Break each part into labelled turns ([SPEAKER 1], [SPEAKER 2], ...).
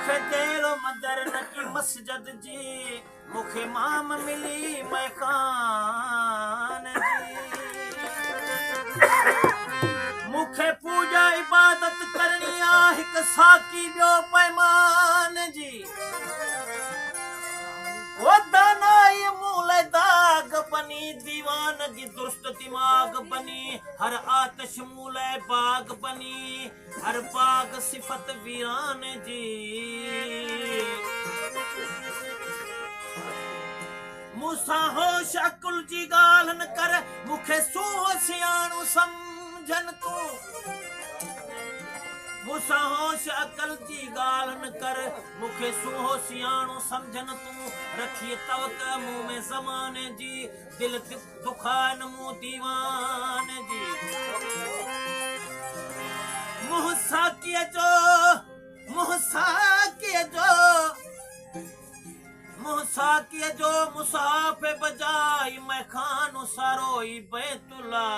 [SPEAKER 1] मुखे तेरो मदर न की मस्जिद जी मुखे माम मिली मैं खान जी मुखे पूजा इबादत करनी आ हिक साकी ॿियो पैमान जी ओ दानाई मूल दाग बनी दीवान जी दुरुस्त दिमाग बनी हर आतिश मूल बाग बनी हर बाग सिफत वीरान जी मूसा होश अकुल जी गाल न कर मुखे सूह सियाणो समझन तू मूसा होश अकल जी गाल न कर मुखे सूह सियाणो समझन तू रखिए तवक मुंह में ज़माने जी दिल दुखान मुंह दीवान जी मुंह साकीअ जो मुसाफ़े बजाई मैं खान सारोई बैतुल्ला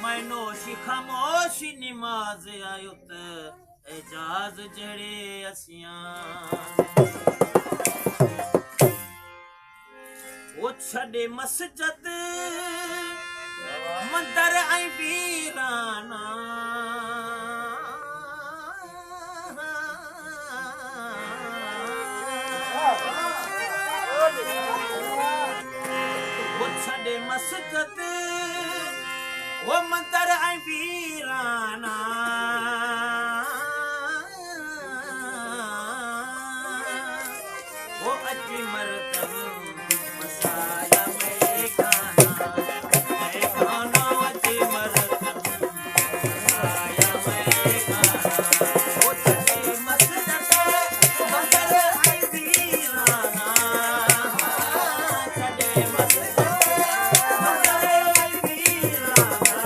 [SPEAKER 1] मैं नोशी खामोशी निमाज आयो त एजाज जड़े असियां ओ छड़े मस्जिद मंदर ऐं वीराना ओ छड़े मस्जिद वो मंदर ऐं वीराना वो अची मरतब मसाया मैं खाना अची मरतब मसाया मैं खाना वो छड़ी मस्जिद मंदर ऐं वीराना छड़े मस्जिद मंदर ऐं वीराना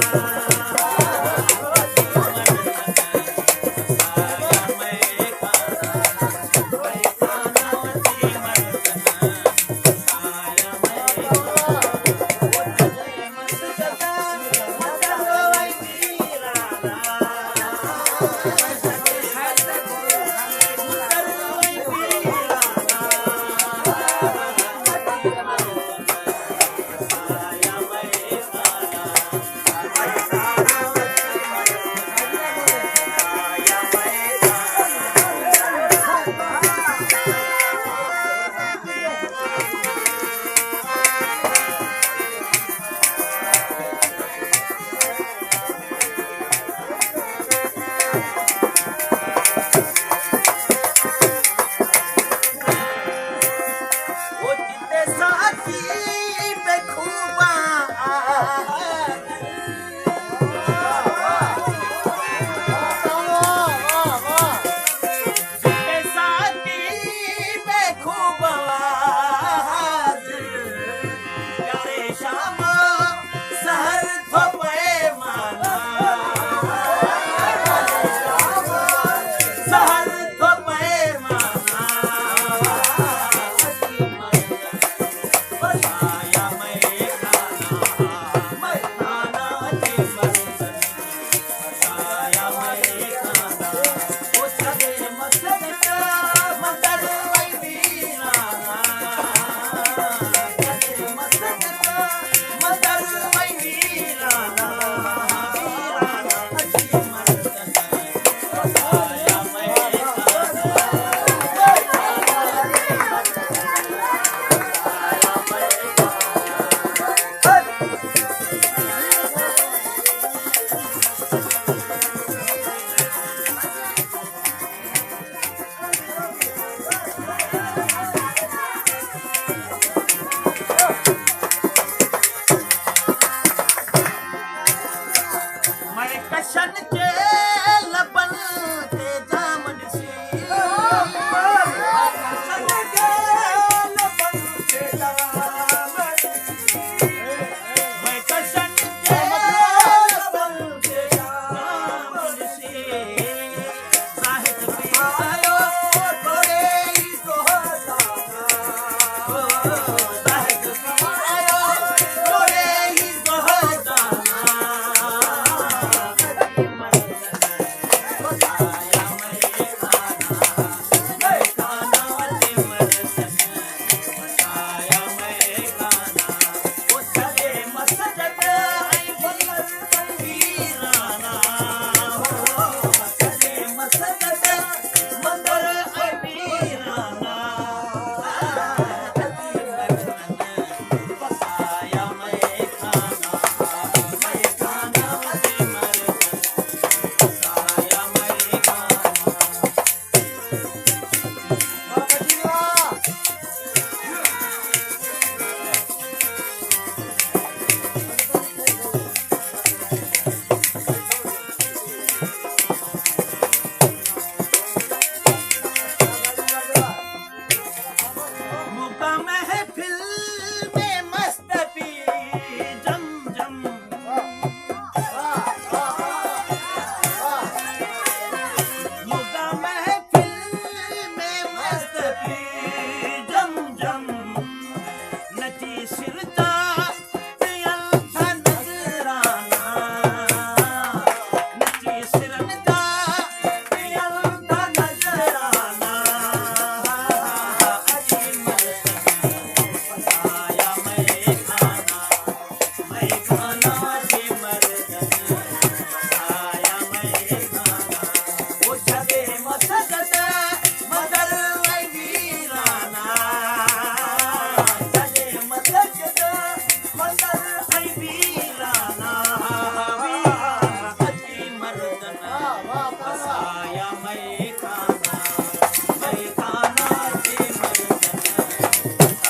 [SPEAKER 1] मैं खाना से मर्दन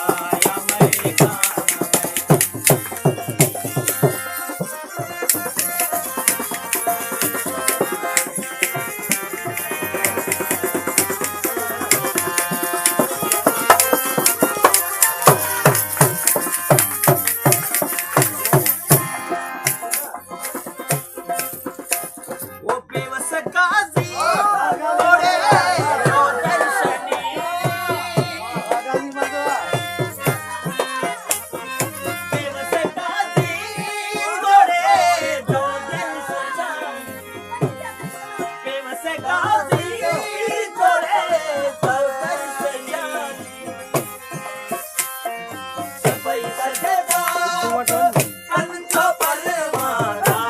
[SPEAKER 1] आया मैं खाना वो बेबस गाजी तोड़े जो दर्शनी बेबस गाजी तोड़े जो दर्शनी बेबस गाजी तोड़े जो दर्शनी सबई सजदा अंत परवाना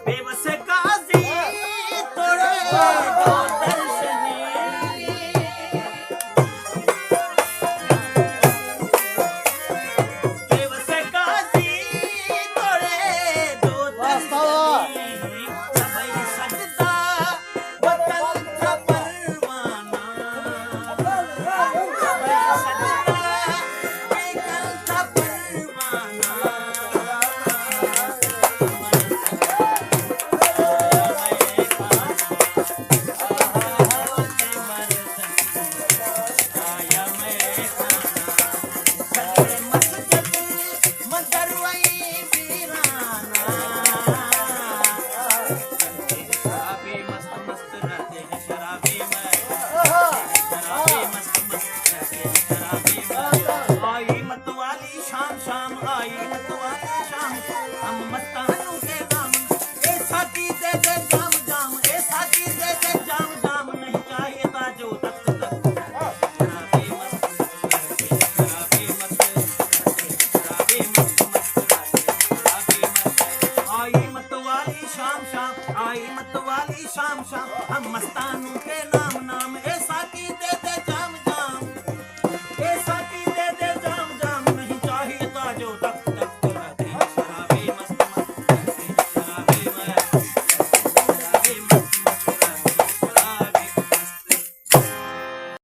[SPEAKER 1] बेबस गाजी तोड़े जो दर्शनी बेबस गाजी तोड़े जो दर्शनी सबई सजदा वतन का परवाना सबई सजदा वतन का परवाना आई मतवाली शाम शाम आई मतवाली शाम हम मस्तानों के नाम ए साथी दे दे जाम जाम ए साथी दे दे जाम जाम नहीं चाहिए ताजो तक तक शराबी मस्त शराबी मस्त शराबी मस्त आई मतवाली शाम शाम आई मतवाली शाम शाम हम मस्तानों के नाम नाम ए साथी दे दे जाम जाम ए साथी दे दे जाम जाम नहीं चाहिए ताजो तक